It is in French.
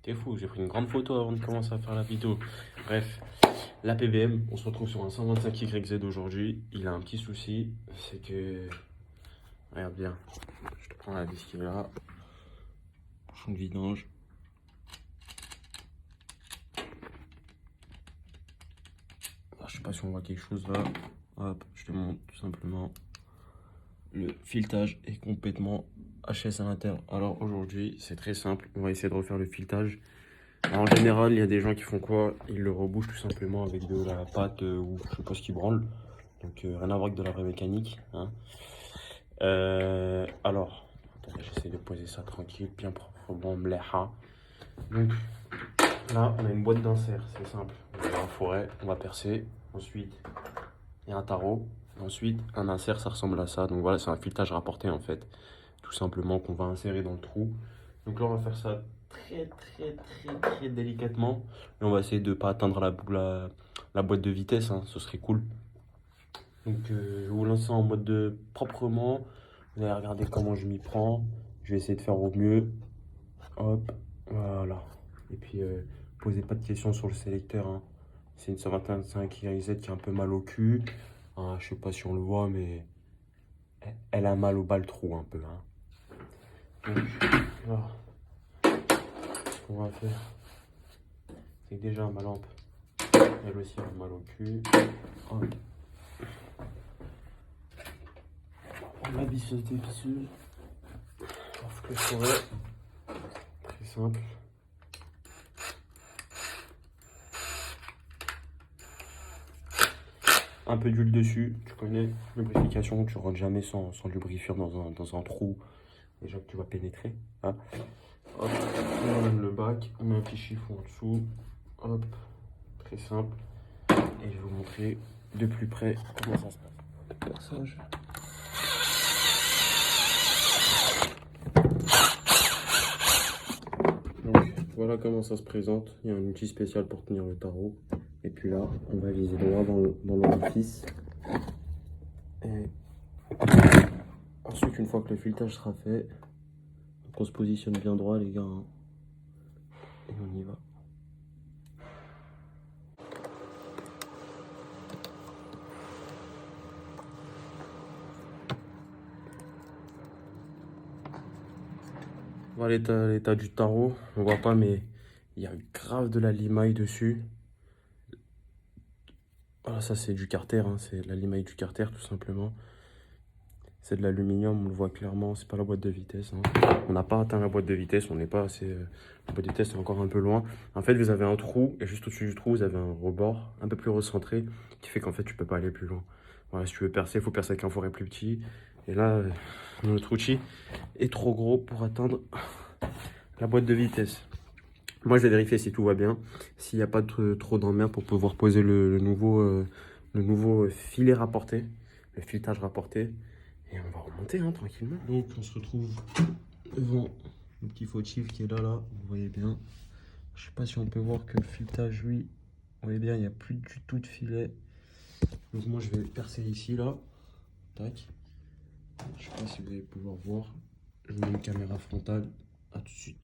T'es fou, j'ai pris une grande photo avant de commencer à faire la vidéo. Bref, la PBM, on se retrouve sur un 125YZ aujourd'hui. Il a un petit souci, c'est que... Regarde bien, je te prends la vis qui est là. Champ de vidange. Alors, je sais pas si on voit quelque chose là. Hop, je te montre tout simplement. Le filetage est complètement HS à l'intérieur. Alors aujourd'hui, c'est très simple. On va essayer de refaire le filetage. Alors, en général, il y a des gens qui font quoi? Ils le rebouchent tout simplement avec de la pâte ou je sais pas ce qu'ils branlent. Donc rien à voir avec de la vraie mécanique. Hein. Alors, attendez, j'essaie de poser ça tranquille, bien proprement, mléha. Donc là, on a une boîte d'insert, c'est simple. On va en forêt, on va percer. Ensuite, il y a un tarot. Ensuite, un insert, ça ressemble à ça. Donc voilà, c'est un filetage rapporté en fait. Tout simplement qu'on va insérer dans le trou. Donc là, on va faire ça très délicatement. Et on va essayer de ne pas atteindre la boîte de vitesse, hein, ce serait cool. Donc je vais vous lancer en mode de proprement. Vous allez regarder comment je m'y prends. Je vais essayer de faire au mieux. Hop, voilà. Et puis, posez pas de questions sur le sélecteur. Hein. C'est une 125 IZ qui a un peu mal au cul. Hein, je sais pas si on le voit, mais elle a mal au bas le trou un peu. Hein. Donc, voilà. Ce qu'on va faire, c'est que déjà ma lampe, elle aussi a mal au cul. Hop. On prend la visseuse des visseuses. On foutre le forêt. Très simple. Un peu d'huile dessus, tu connais, lubrification, tu rentres jamais sans lubrifiant dans un trou déjà que tu vas pénétrer. Hein. Hop, on enlève le bac, on met un petit chiffon en dessous. Hop, très simple. Et je vais vous montrer de plus près comment ça se passe. Le perçage. Donc voilà comment ça se présente. Il y a un outil spécial pour tenir le tarot. Et puis là, on va viser droit dans l'orifice. Et ensuite, une fois que le filetage sera fait, on se positionne bien droit, les gars. Hein. Et on y va. Voilà l'état du tarot. On voit pas, mais il y a grave de la limaille dessus. Voilà, ça c'est du carter, hein. C'est de la limaille du carter tout simplement. C'est de l'aluminium, on le voit clairement, c'est pas la boîte de vitesse. Hein. On n'a pas atteint la boîte de vitesse, on n'est pas assez. La boîte de vitesse est encore un peu loin. En fait, vous avez un trou, et juste au-dessus du trou, vous avez un rebord un peu plus recentré, qui fait qu'en fait, tu peux pas aller plus loin. Voilà, si tu veux percer, il faut percer avec un foret plus petit. Et là, notre outil est trop gros pour atteindre la boîte de vitesse. Moi, je vais vérifier si tout va bien, s'il n'y a pas trop d'emmerde pour pouvoir poser le nouveau filet rapporté, le filetage rapporté. Et on va remonter hein, tranquillement. Donc, on se retrouve devant le petit fautif qui est là, vous voyez bien. Je sais pas si on peut voir que le filetage, lui, vous voyez bien, il n'y a plus du tout de filet. Donc, moi, je vais percer ici, là. Tac. Je sais pas si vous allez pouvoir voir. Je mets une caméra frontale. À tout de suite.